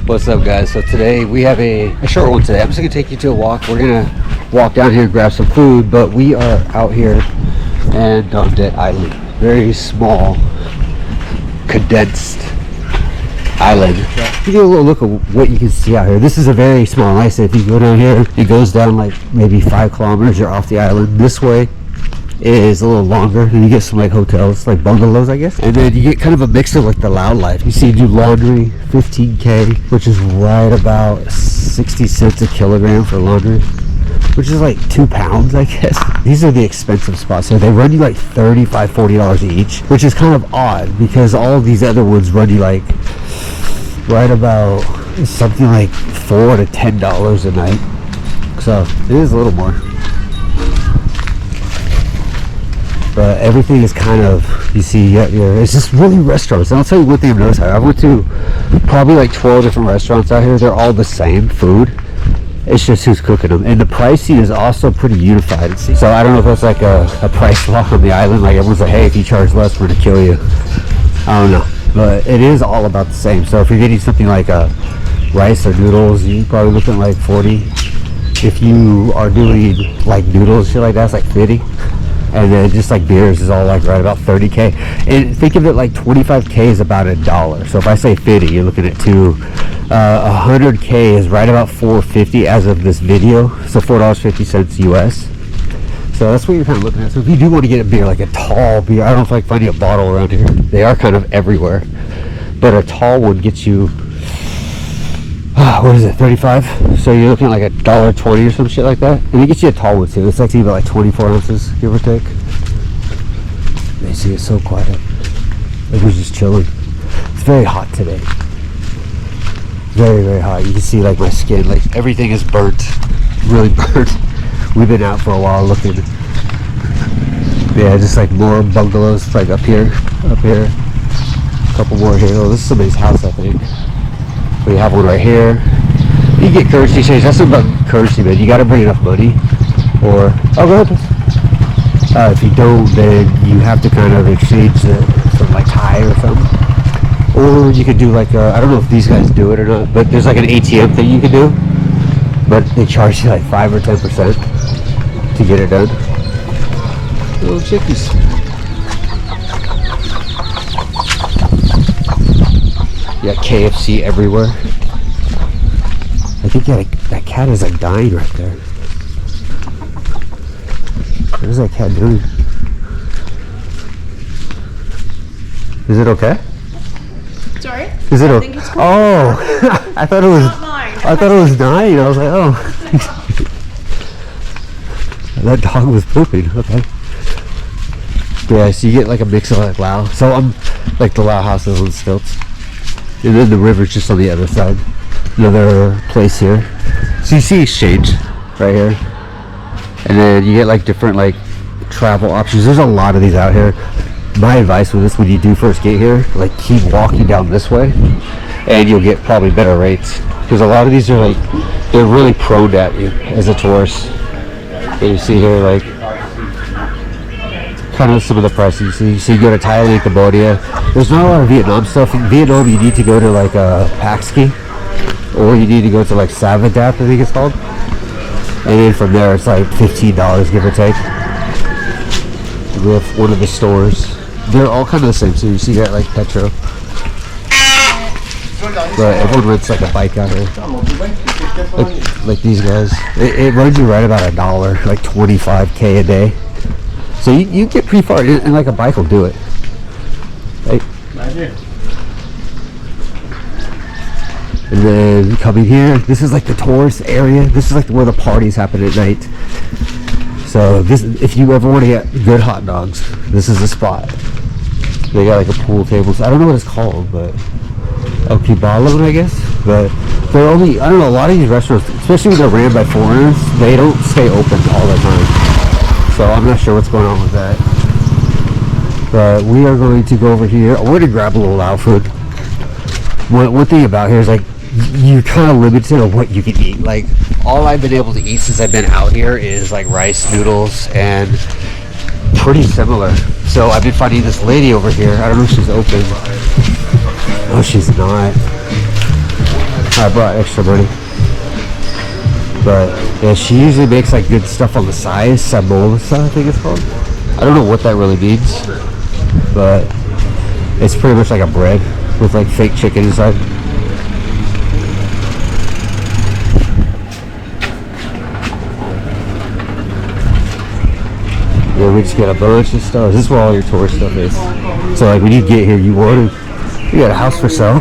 What's up, guys? So today we have a short one today. I'm just gonna take you to a walk. We're gonna walk down here and grab some food, but we are out here in Don Det Island. Very small, condensed island. You get a little look at what you can see out here. This is a very small, like I said, if you go down here, it goes down like maybe 5 kilometers. You're off the island. This way is a little longer, and you get some like hotels, like bungalows, I guess. And then you get kind of a mix of like the loud life. You see, you do laundry, 15K, which is right about 60 cents a kilogram for laundry, which is like 2 pounds, I guess. These are the expensive spots. So they run you like $35, $40 each, which is kind of odd because all of these other ones run you like right about something like $4 to $10 a night. So it is a little more. But everything is kind of, you see, it's just really restaurants. And I'll tell you one thing I've noticed. I went to probably like 12 different restaurants out here. They're all the same food. It's just who's cooking them. And the pricing is also pretty unified. So I don't know if that's like a price lock on the island. Like everyone's like, hey, if you charge less, we're gonna kill you. I don't know. But it is all about the same. So if you're getting something like rice or noodles, you're probably looking at like 40. If you are doing like noodles, shit like that, it's like 50. And then just like beers is all like right about 30K. And think of it like 25K is about $1. So if I say 50, you're looking at 100K is right about $4.50 as of this video. So $4.50 US. So that's what you're kind of looking at. So if you do want to get a beer, like a tall beer, I don't know if I can find you a bottle around here. They are kind of everywhere. But a tall one gets you, what is it, 35? So you're looking at like $1.20 or some shit like that. And it gets you a tall one too. It's actually about like 24 ounces, give or take. They see it's so quiet. Like we're just chilling. It's very hot today. Very, very hot. You can see like my skin, like everything is burnt. Really burnt. We've been out for a while looking. Yeah, just like more bungalows, like up here. A couple more here. Oh, this is somebody's house, I think. We have one right here. You get currency change. That's about currency, man. You got to bring enough money, or go ahead. If you don't, then you have to kind of exchange some like Thai or something. Or you could do like I don't know if these guys do it or not, but there's like an ATM thing you can do, but they charge you like 5 or 10% to get it done. Little chickies. You got KFC everywhere. I think that cat is like dying right there. What is that cat doing? Is it okay? Sorry? Is it I okay? think it's cool. Oh, I thought it was. Not mine. I thought it was dying. I was like, oh. That dog was pooping. Okay. Yeah, so you get like a mix of like Lao. So I'm like the Lao house is on stilts. And then the river's just on the other side. Another place here. So you see exchange right here. And then you get like different like travel options. There's a lot of these out here. My advice with this, when you do first get here, like keep walking down this way and you'll get probably better rates. Because a lot of these are like, they're really prone at you as a tourist. And you see here like kind of some of the prices you see. So you go to Thailand, Cambodia. There's not a lot of Vietnam stuff. In Vietnam, you need to go to like Paxki, or you need to go to like Savadat, I think it's called. And then from there, it's like $15, give or take. With one of the stores, they're all kind of the same. So you see that like Petro. But everyone rents like a bike out here. Like these guys. It runs you right about $1, like 25K a day. So you get pretty far, and like a bike will do it. Right? And then coming here, this is like the tourist area. This is like where the parties happen at night. So this, if you ever want to get good hot dogs, this is the spot. They got like a pool table. So I don't know what it's called, but Okibalo, I guess. But they're only, I don't know, a lot of these restaurants, especially when they're ran by foreigners, they don't stay open all the time. So I'm not sure what's going on with that. But we are going to go over here. We're going to grab a little Lao food. One thing about here is like, you're kind of limited on what you can eat. Like, all I've been able to eat since I've been out here is like rice, noodles, and pretty similar. So I've been finding this lady over here. I don't know if she's open. No, she's not. I brought extra money. But yeah, she usually makes like good stuff on the side. Samosa, I think it's called. I don't know what that really means, but it's pretty much like a bread with like fake chicken inside. Yeah, we just get a bunch of stuff. This is where all your tourist stuff is. So like when you get here, you got a house for sale.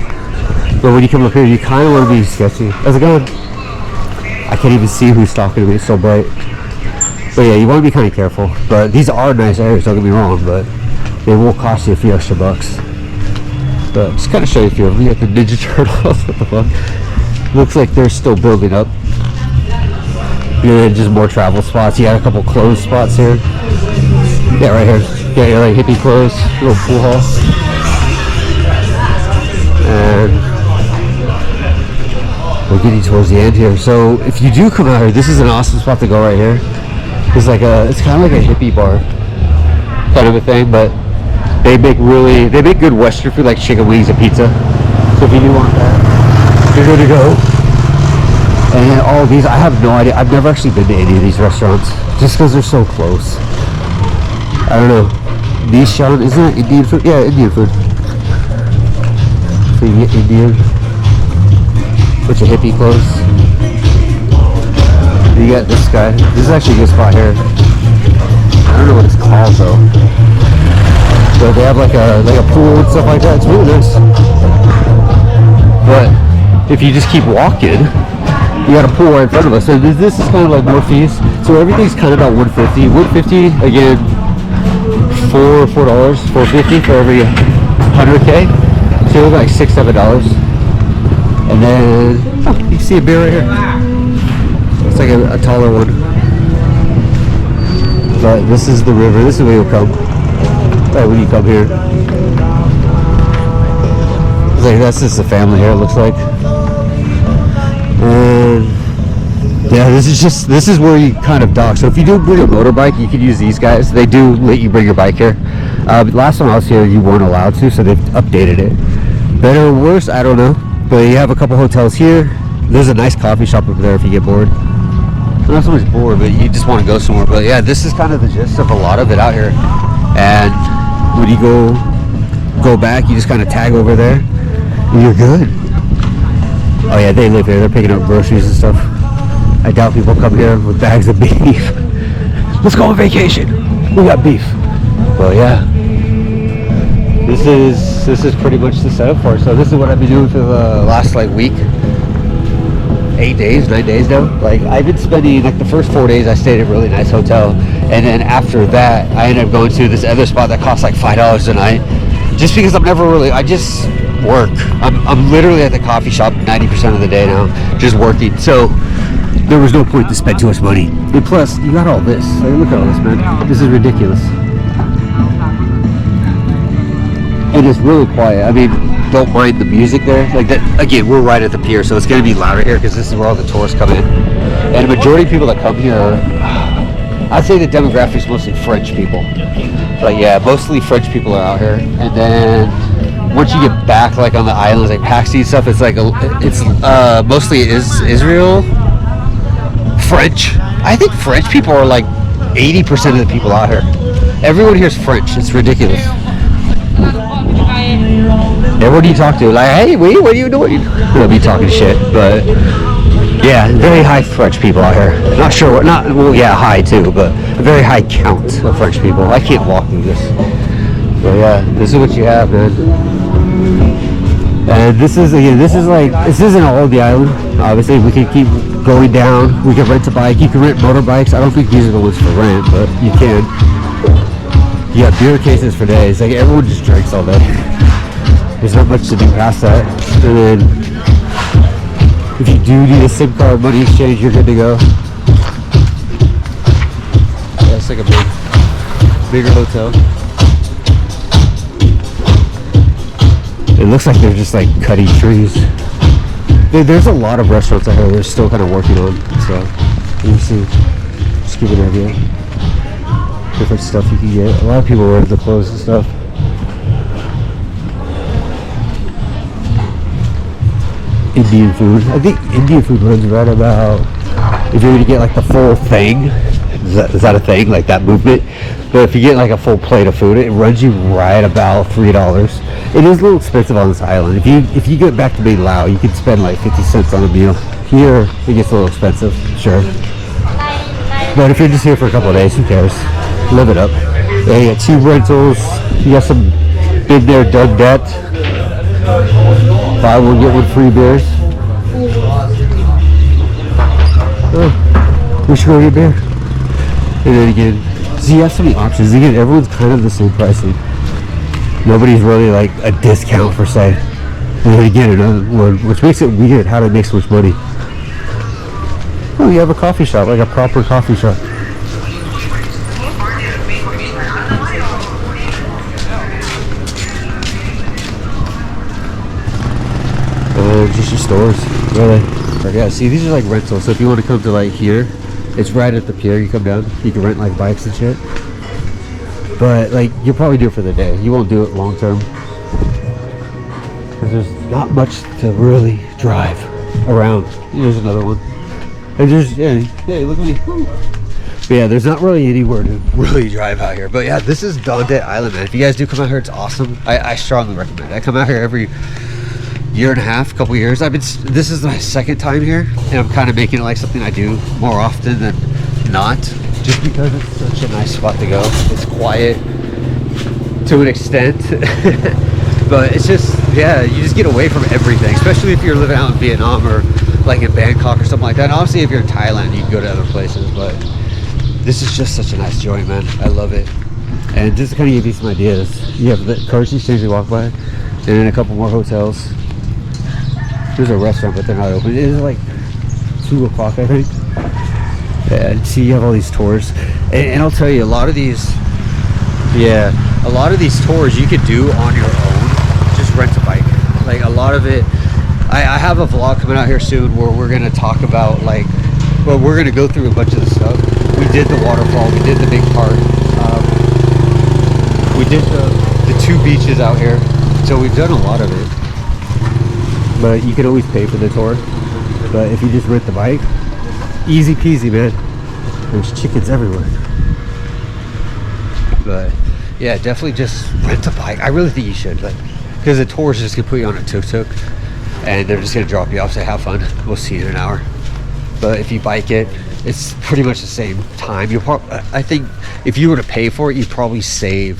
But when you come up here, you kind of want to be sketchy. How's it going? I can't even see who's talking to me. It's so bright. But yeah, you want to be kind of careful. But these are nice areas, don't get me wrong. But they will cost you a few extra bucks. But just kind of show you a few of them. You got the Ninja Turtles. What the fuck? Looks like they're still building up. Yeah, just more travel spots. You got a couple clothes spots here. Yeah, right here. Yeah, you're like hippie clothes, little pool hall. And we're getting towards the end here. So if you do come out here, this is an awesome spot to go right here. It's kind of like a hippie bar kind of a thing, but they make good Western food like chicken wings and pizza. So if you do want that, you're good to go. And then all of these, I have no idea. I've never actually been to any of these restaurants just because they're so close. I don't know. Nishan, isn't it Indian food? Yeah, Indian food. So you get Indian. Bunch of hippie clothes. You got this guy. This is actually a good spot here. I don't know what it's called though. But they have like a pool and stuff like that. It's really nice. But if you just keep walking, you got a pool right in front of us. So this is kind of like more fees. So everything's kind of about $150. $150 again. $4.50 for every 100K. So you're like $6-7. And then you see a beer right here. It's like a taller one. But this is the river. This is where you'll come. Right when you come here. It's like that's just the family here. It looks like. And yeah, this is where you kind of dock. So if you do bring a motorbike, you can use these guys. They do let you bring your bike here. Last time I was here, you weren't allowed to, so they've updated it. Better or worse, I don't know. But you have a couple hotels here. There's a nice coffee shop over there if you get bored. Not so much bored, but you just want to go somewhere. But yeah, this is kind of the gist of a lot of it out here. And when you go back, you just kind of tag over there, and you're good. Oh yeah, they live here. They're picking up groceries and stuff. I doubt people come here with bags of beef. Let's go on vacation. We got beef. Well, yeah. This is pretty much the setup for it. So this is what I've been doing for the last like week. 9 days now. Like I've been spending like the first 4 days I stayed at a really nice hotel, and then after that I ended up going to this other spot that costs like $5 a night. Just because I just work. I'm literally at the coffee shop 90% of the day now, just working. So there was no point to spend too much money. And plus, you got all this. Like, look at all this, man. This is ridiculous. And it's really quiet. I mean, don't mind the music there. Like that. Again, we're right at the pier, so it's going to be louder here because this is where all the tourists come in. And the majority of people that come here I'd say the demographic is mostly French people. But yeah, mostly French people are out here. And then once you get back, like on the islands, like Paxi and stuff, it's like mostly Israel, French. I think French people are like 80% of the people out here. Everyone here is French. It's ridiculous. Everyone you talk to, like, hey, wait, what are you doing? They'll be talking shit, but yeah, very high French people out here. Not sure what, high too, but a very high count of French people. I can't walk through this. But yeah, this is what you have, man. And this isn't all of the island. Obviously, we can keep going down. We can rent a bike. You can rent motorbikes. I don't think these are the ones for rent, but you can. You got beer cases for days. Like everyone just drinks all day. There's not much to do past that. And then if you do need a SIM card money exchange, you're good to go. Yeah, it's like a bigger hotel. It looks like they're just like cutting trees. There's a lot of restaurants out here they're still kind of working on. So you see, just give you an idea. Different stuff you can get. A lot of people wear the clothes and stuff. Indian food. I think Indian food runs right about, if you're gonna get like the full thing, is that a thing, like that movement? But if you get like a full plate of food, it runs you right about $3. It is a little expensive on this island. If you get back to being Laos, you can spend like 50 cents on a meal. Here, it gets a little expensive, sure. But if you're just here for a couple of days, who cares? Live it up. Yeah, you got cheap rentals. You got some been there, done that. Buy one, get one free beers. Oh, we should go get beer. And then again, so you have so many options. Again, everyone's kind of the same pricing. Nobody's really like a discount per se. And then again, another one, which makes it weird how to make so much money. Oh, you have a coffee shop, like a proper coffee shop. Just your stores, really. Yeah, see, these are like rentals. So if you want to come to like here, it's right at the pier. You come down, you can rent like bikes and shit. But like, you'll probably do it for the day. You won't do it long term. Because there's not much to really drive around. Here's another one. And there's, yeah, look at me. But yeah, there's not really anywhere to really drive out here. But yeah, this is Don Det Island, man. If you guys do come out here, it's awesome. I strongly recommend it. I come out here every year and a half, couple years. This is my second time here, and I'm kind of making it like something I do more often than not, just because it's such a nice spot to go. It's quiet to an extent, but it's just, yeah, you just get away from everything, especially if you're living out in Vietnam or like in Bangkok or something like that. And obviously, if you're in Thailand, you can go to other places, but this is just such a nice joint, man. I love it. And just to kind of give you some ideas, you have the currency exchange you walk by, and then a couple more hotels. There's a restaurant, but they're not open. It is like 2 o'clock, I think. Yeah, see, you have all these tours. And I'll tell you, a lot of these tours you could do on your own. Just rent a bike. Like, a lot of it, I have a vlog coming out here soon where we're going to talk about, like, well, we're going to go through a bunch of the stuff. We did the waterfall. We did the big park. We did the 2 beaches out here. So we've done a lot of it. But you can always pay for the tour. But if you just rent the bike, easy peasy, man. There's chickens everywhere. But yeah, definitely just rent a bike. I really think you should, because the tour is just gonna put you on a tuk-tuk, and they're just gonna drop you off, say have fun. We'll see you in an hour. But if you bike it, it's pretty much the same time. You'll I think if you were to pay for it, you'd probably save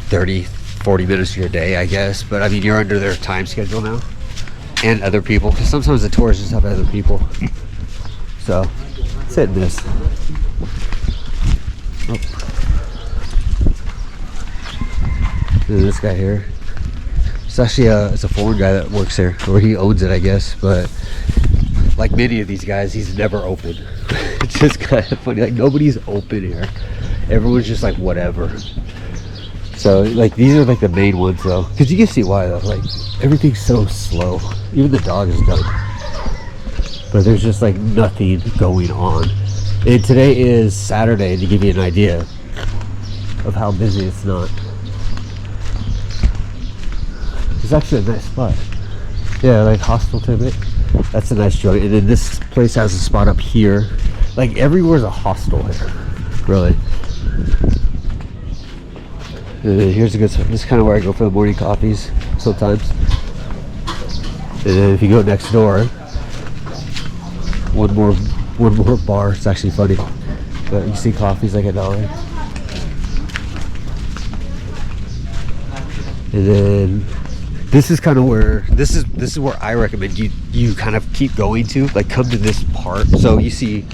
30-40 minutes of your day, I guess. But I mean, you're under their time schedule now, and other people, because sometimes the tours just have other people. So it's hit and miss. Oh. And this guy here, it's actually it's a foreign guy that works here, or he owns it, I guess. But like many of these guys, he's never open. It's just kind of funny. Like, nobody's open here. Everyone's just like whatever. So like, these are like the main ones though, because you can see why though. Like, everything's so slow. Even the dog is done, but there's just like nothing going on. And today is Saturday, to give you an idea of how busy it's not. It's actually a nice spot. Yeah, like hostel Tibet. That's a nice joint. And then this place has a spot up here. Like, everywhere's a hostel here, really. Here's a good spot. This is kind of where I go for the morning coffees sometimes. And then if you go next door, one more bar. It's actually funny, but you see coffee's like $1. And then this is kind of where this is where I recommend you kind of keep going to, like, come to this part. So you see,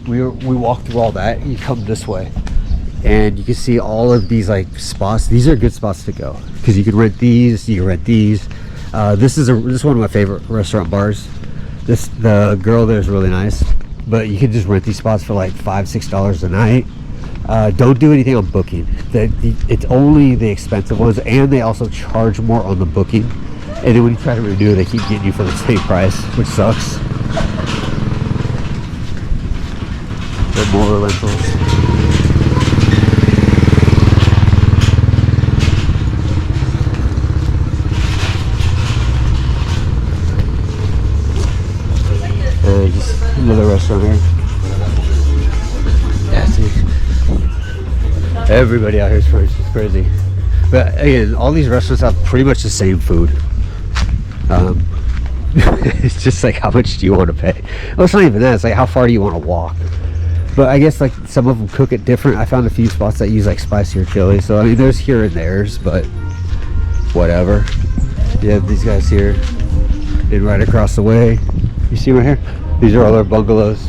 we walk through all that. You come this way, and you can see all of these like spots. These are good spots to go, because you can rent these. You can rent these. This is one of my favorite restaurant bars. The girl there is really nice, but you can just rent these spots for like $5-6 a night. Don't do anything on booking. It's only the expensive ones, and they also charge more on the booking. And then when you try to renew, they keep getting you for the same price, which sucks. But more rentals. Another restaurant here. Yeah, see. Everybody out here is crazy. But again, all these restaurants have pretty much the same food. It's just like, how much do you want to pay? Well, it's not even that. It's like, how far do you want to walk? But I guess like some of them cook it different. I found a few spots that use like spicier chili. So I mean, there's here and there's, but whatever. You have these guys here, and right across the way, you see right here, these are all our bungalows.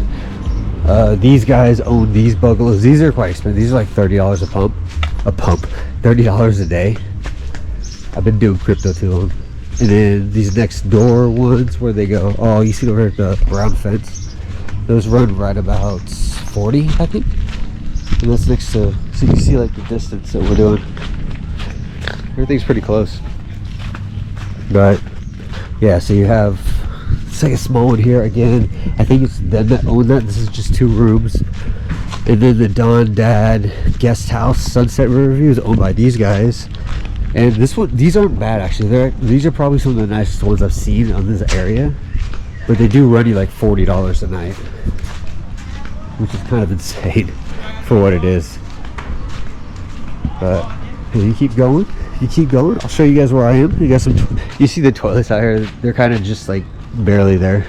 These guys own these bungalows. These are quite expensive. These are like $30 $30 a day. I've been doing crypto too long. And then these next door ones, where they go, oh, you see over the brown fence, those run right about 40, I think. And that's next to, so you see like the distance that we're doing. Everything's pretty close. But yeah, so you have, it's like a small one here again. I think it's them that own that. This is just 2 rooms. And then the Don Dad guest house, Sunset Riverview, is owned by these guys. And this one, these aren't bad actually. These are probably some of the nicest ones I've seen on this area. But they do run you like $40 a night, which is kind of insane for what it is. But you keep going. I'll show you guys where I am. You got some. You see the toilets out here? They're kind of just like barely there.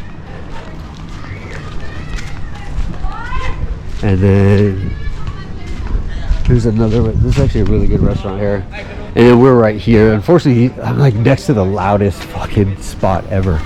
And then there's another. This is actually a really good restaurant here. And then we're right here. Unfortunately, I'm like next to the loudest fucking spot ever.